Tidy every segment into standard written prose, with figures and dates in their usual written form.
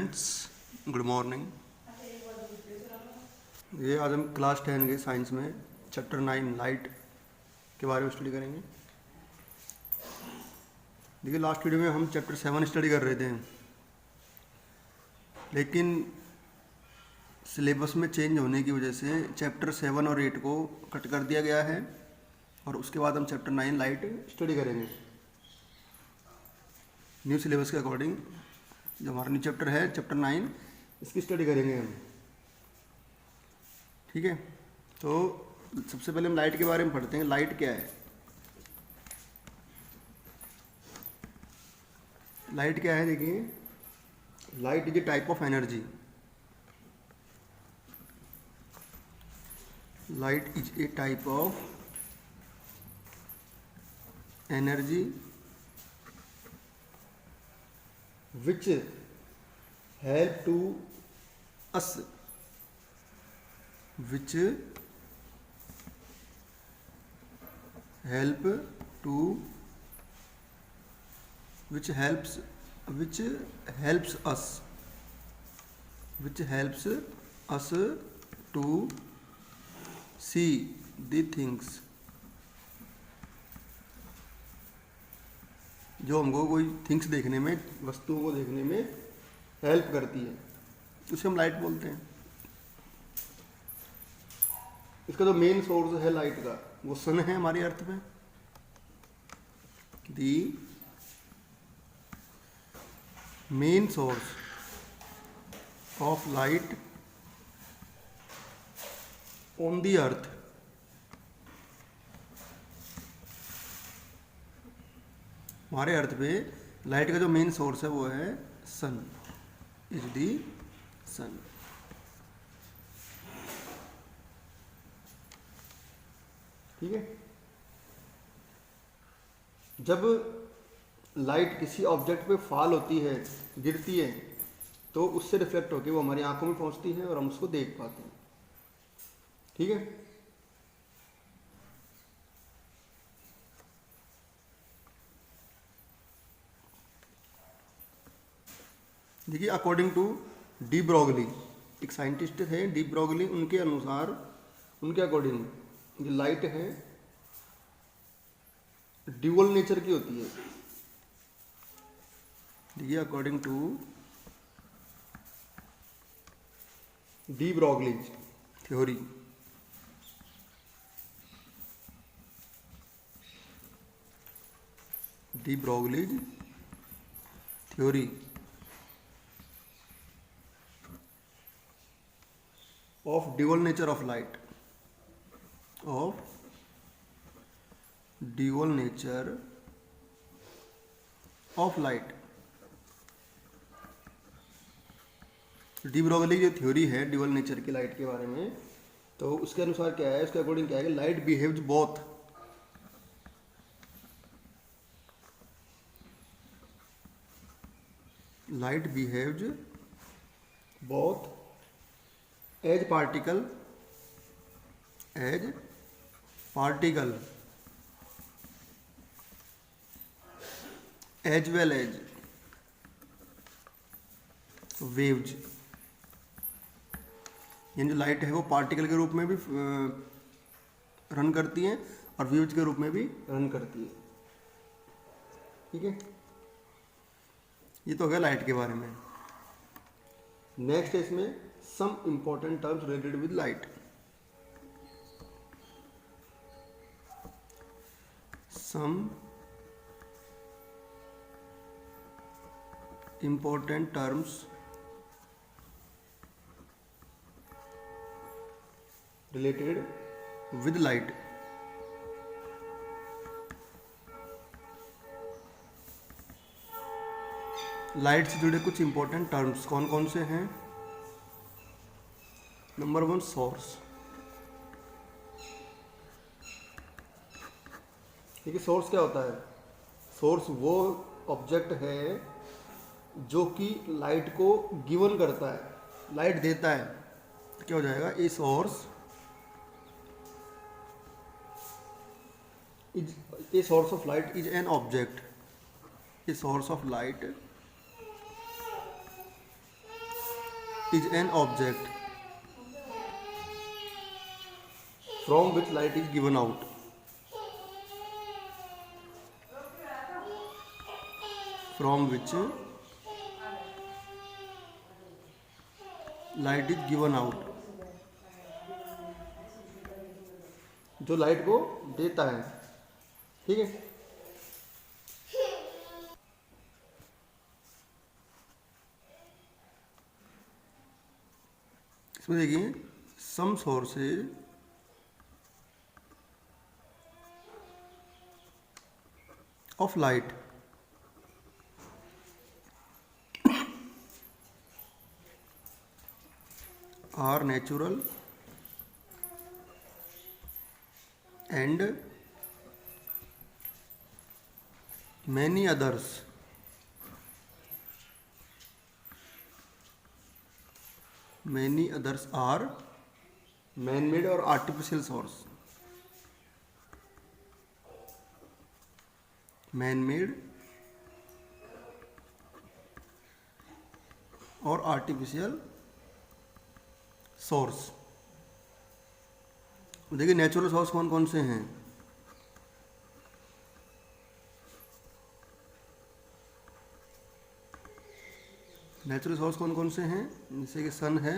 Students, good morning. ये आज हम क्लास 10 के साइंस में चैप्टर 9 लाइट के बारे में स्टडी करेंगे। देखिए, लास्ट वीडियो में हम चैप्टर 7 स्टडी कर रहे थे, लेकिन सिलेबस में चेंज होने की वजह से चैप्टर 7 और 8 को कट कर दिया गया है और उसके बाद हम चैप्टर 9 लाइट स्टडी करेंगे। न्यू सिलेबस के अकॉर्डिंग जो हमारा न्यू चैप्टर है चैप्टर 9, इसकी स्टडी करेंगे हम। ठीक है, तो सबसे पहले हम लाइट के बारे में पढ़ते हैं। लाइट क्या है? लाइट क्या है? देखिए, light is a type of energy. Light is a type of energy which help to us, which help to, which helps us, which helps us to see the things, जो हमको कोई things देखने में, वस्तुओं को देखने में हेल्प करती है, उसे हम लाइट बोलते हैं। इसका जो मेन सोर्स है लाइट का, वो सन है हमारी अर्थ में। The main source of light on the earth हमारे अर्थ पे लाइट का जो मेन सोर्स है वो है सन, इज दी सन। ठीक है, जब लाइट किसी ऑब्जेक्ट पे फॉल होती है, गिरती है, तो उससे रिफ्लेक्ट होकर वो हमारी आंखों में पहुंचती है और हम उसको देख पाते हैं। ठीक है, देखिए, अकॉर्डिंग टू डी ब्रॉगली, एक साइंटिस्ट है डी ब्रॉगली, उनके अनुसार, उनके अकॉर्डिंग जो लाइट है ड्यूअल नेचर की होती है। देखिए, according to de Broglie's theory, de Broglie's theory of dual nature of light, of dual nature of light। De Broglie जो थ्योरी है ड्यूअल नेचर की लाइट के बारे में, तो उसके अनुसार क्या है, उसके अकॉर्डिंग क्या है कि light behaves both, light behaves both as particle, as well as waves. यानी जो लाइट है वो पार्टिकल के रूप में भी रन करती है और वेव्स के रूप में भी रन करती है। ठीक है, ये तो हो गया लाइट के बारे में। नेक्स्ट है इसमें some important terms related with light। some important terms related with light। Light से जुड़े कुछ इंपॉर्टेंट टर्म्स कौन कौन से हैं? Number 1, source. देखिए, सोर्स क्या होता है? सोर्स वो ऑब्जेक्ट है जो कि लाइट को गिवन करता है, लाइट देता है। क्या हो जाएगा? A source is, a source of light is an object, a source of light is an object from which light is given out. From which light is given out, जो light को देता है। ठीक है, इसमें देखिए some sources of light are natural and many others are man-made or artificial source। man-made और artificial source। देखिए नेचुरल सोर्स कौन कौन से हैं। नेचुरल सोर्स कौन कौन से हैं, जैसे कि सन है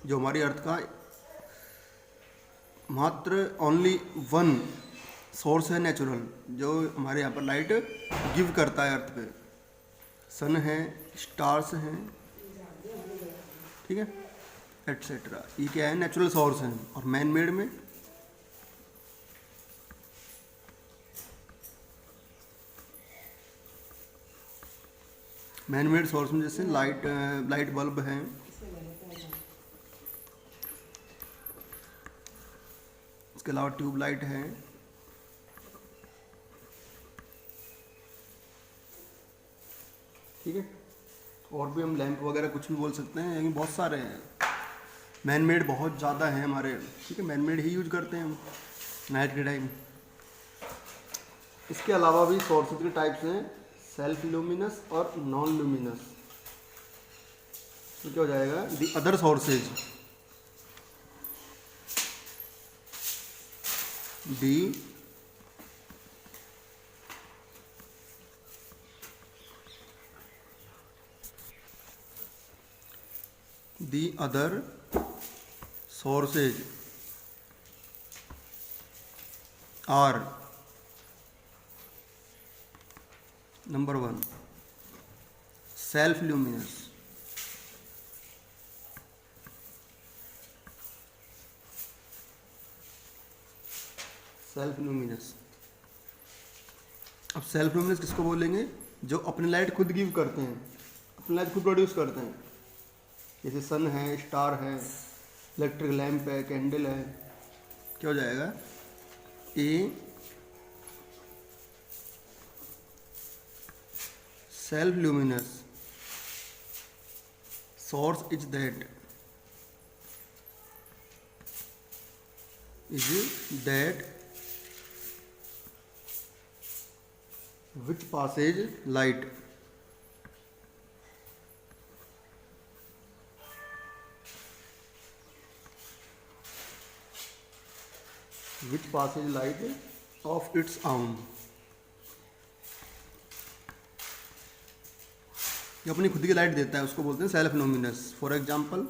जो हमारी अर्थ का मात्र ओनली वन सोर्स है नेचुरल, जो हमारे यहाँ पर लाइट गिव करता है अर्थ पे। सन है, स्टार्स हैं, ठीक है, एटसेट्रा। ये क्या है, नेचुरल सोर्स हैं। और मैन मेड में मैन मेड सोर्स में जैसे लाइट बल्ब है, इसके अलावा ट्यूब लाइट है, ठीक है। और भी हम लैंप वगैरह कुछ भी बोल सकते हैं, लेकिन बहुत सारे हैं। मैन मेड बहुत ज़्यादा है हमारे, ठीक है, मैन मेड ही यूज करते हैं हम नाइट के टाइम। इसके अलावा भी सोर्सेज के टाइप्स हैं, सेल्फ ल्यूमिनस और नॉन ल्यूमिनस। तो क्या हो जाएगा, the other sources, the other sources are number 1 self luminous, अब सेल्फ लुमिनस किसको बोलेंगे, जो अपनी लाइट खुद गिव करते हैं, अपनी लाइट खुद प्रोड्यूस करते हैं। जैसे सन है, स्टार है, इलेक्ट्रिक लैंप है, कैंडल है। क्या हो जाएगा, ए self luminous source is that which passes light, of its own। ये अपनी खुद की लाइट देता है, उसको बोलते हैं self luminous. For example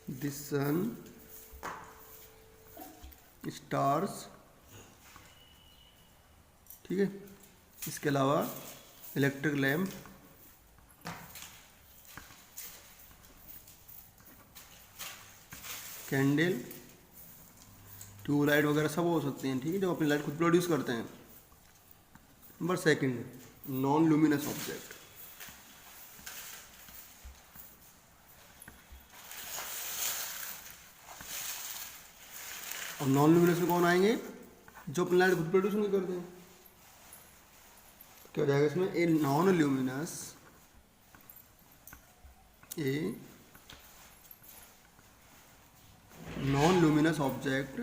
the sun, stars, ठीक है। इसके अलावा इलेक्ट्रिक लैम्प, कैंडल, ट्यूबलाइट वगैरह सब हो सकते हैं, ठीक है, जो अपनी लाइट खुद प्रोड्यूस करते हैं। Number 2 non luminous object. और नॉन लुमिनस में कौन आएंगे, जो अपनी लाइट खुद प्रोड्यूस नहीं करते हैं। क्या हो जाएगा इसमें, ए नॉन लुमिनस ऑब्जेक्ट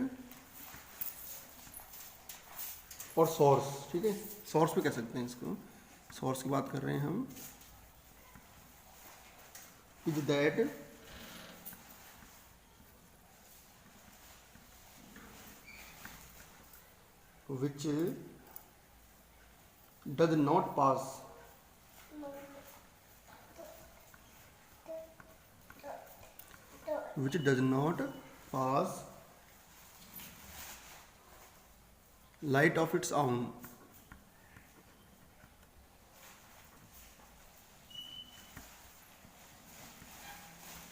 और सोर्स, ठीक है, सोर्स भी कह सकते हैं इसको, सोर्स की बात कर रहे हैं हम। Is that which does not pass light of its own।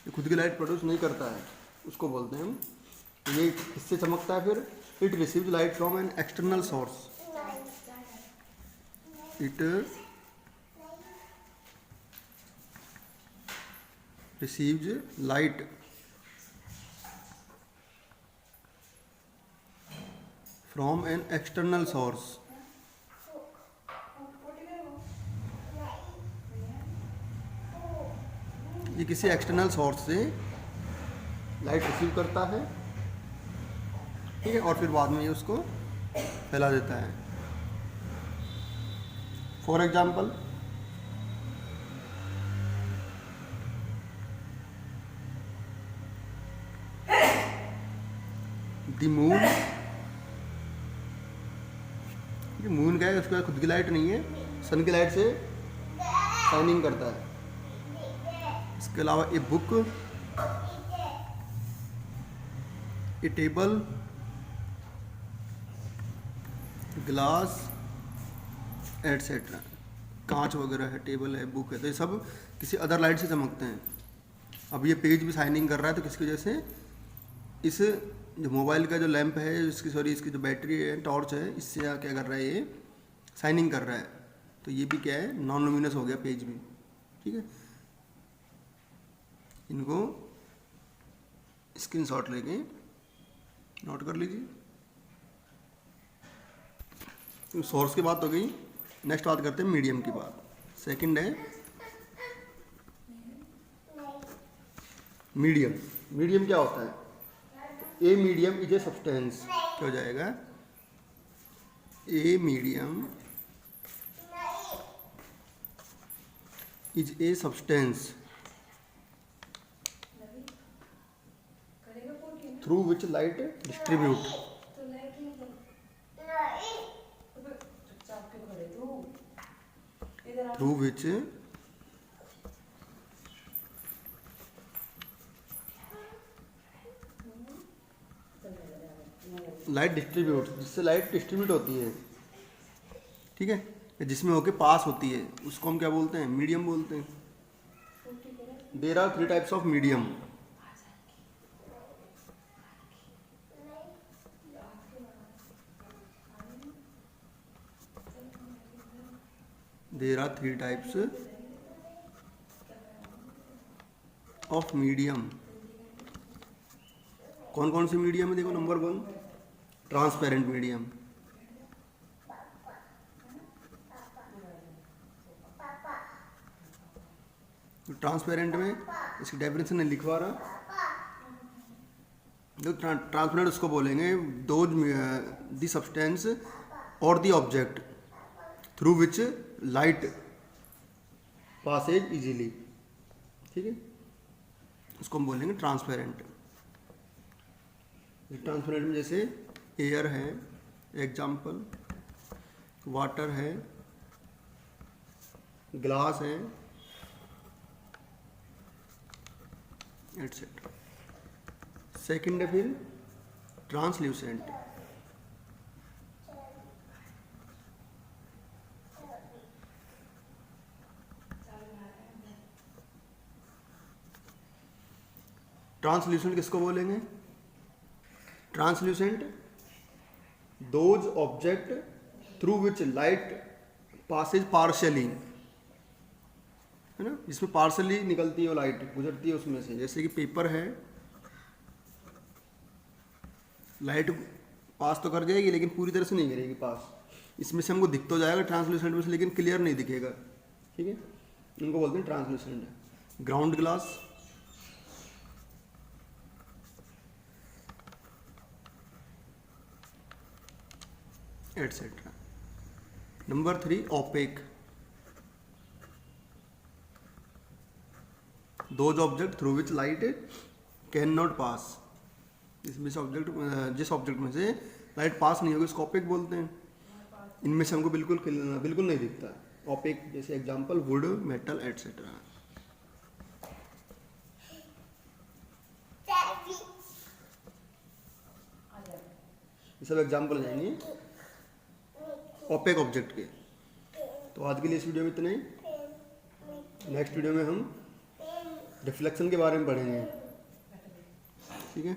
ये खुद की लाइट प्रोड्यूस नहीं करता है, उसको बोलते हैं हम। ये किससे चमकता है फिर? It receives light from an external source. It receives light from an external source. ये किसी एक्सटर्नल सोर्स से लाइट रिसीव करता है, ठीक है, और फिर बाद में ये उसको फैला देता है। For example, the moon. ये मून क्या है? उसके पास खुद की लाइट नहीं है, सन की लाइट से शाइनिंग करता है। इसके अलावा a book, A table, glass etcetera. कांच वगैरह है, टेबल है, बुक है, तो ये सब किसी अदर लाइट से चमकते हैं। अब ये पेज भी शाइनिंग कर रहा है, तो किसकी वजह से? इस जो मोबाइल का जो लैंप है, इसकी जो बैटरी है, टॉर्च है, इससे क्या कर रहा है? ये शाइनिंग कर रहा है। तो ये भी क्या है? नॉन लुमिनस हो गया पेज भी, ठीक है। इनको स्क्रीनशॉट लेके नोट कर लीजिए। सोर्स की बात हो गई, नेक्स्ट बात करते हैं मीडियम की बात। सेकंड है मीडियम। मीडियम क्या होता है? A medium is a substance. क्या हो जाएगा? A medium is a substance through which light distribute. Through which light distribute, जिससे लाइट डिस्ट्रीब्यूट होती है, ठीक है, जिसमें होके पास होती है, उसको हम क्या बोलते हैं? मीडियम बोलते हैं। There are 3 types of medium. There are 3 types of medium. कौन कौन सी मीडियम है? देखो, नंबर 1 ट्रांसपेरेंट मीडियम। तो ट्रांसपेरेंट में इसकी डेफिनेशन नहीं लिखवा रहा। जो ट्रांसपेरेंट उसको बोलेंगे, दो द सब्सटेंस और the object through which light passes easily, ठीक है, उसको हम बोलेंगे ट्रांसपेरेंट। ट्रांसपेरेंट में जैसे एयर है एग्जाम्पल, वाटर है, ग्लास है, एटसेट्रा। सेकंड है फिर ट्रांसल्यूसेंट। ट्रांसल्यूसेंट किसको बोलेंगे? Translucent those object through which light passes partially, है ना, जिसमें पार्शियली निकलती है वो लाइट, गुजरती है उसमें से। जैसे कि पेपर है, लाइट पास तो कर जाएगी लेकिन पूरी तरह से नहीं करेगी पास। इसमें से हमको दिख तो जाएगा ट्रांसल्यूसेंट में से, लेकिन क्लियर नहीं दिखेगा, ठीक है, उनको बोलते हैं translucent. Ground glass, etcetera. Number 3 opaque. Those object through which light can not pass, जिस ऑब्जेक्ट में से लाइट पास नहीं होगी उसको ओपेक बोलते हैं। इनमें से हमको बिल्कुल बिल्कुल नहीं दिखता है ओपेक, जैसे एग्जांपल वुड, मेटल एटसेट्रा। ये सब एग्जांपल हो जाएंगे ओपेक ऑब्जेक्ट के। तो आज के लिए इस वीडियो में इतना ही। नेक्स्ट वीडियो में हम रिफ्लेक्शन के बारे में पढ़ेंगे, ठीक है।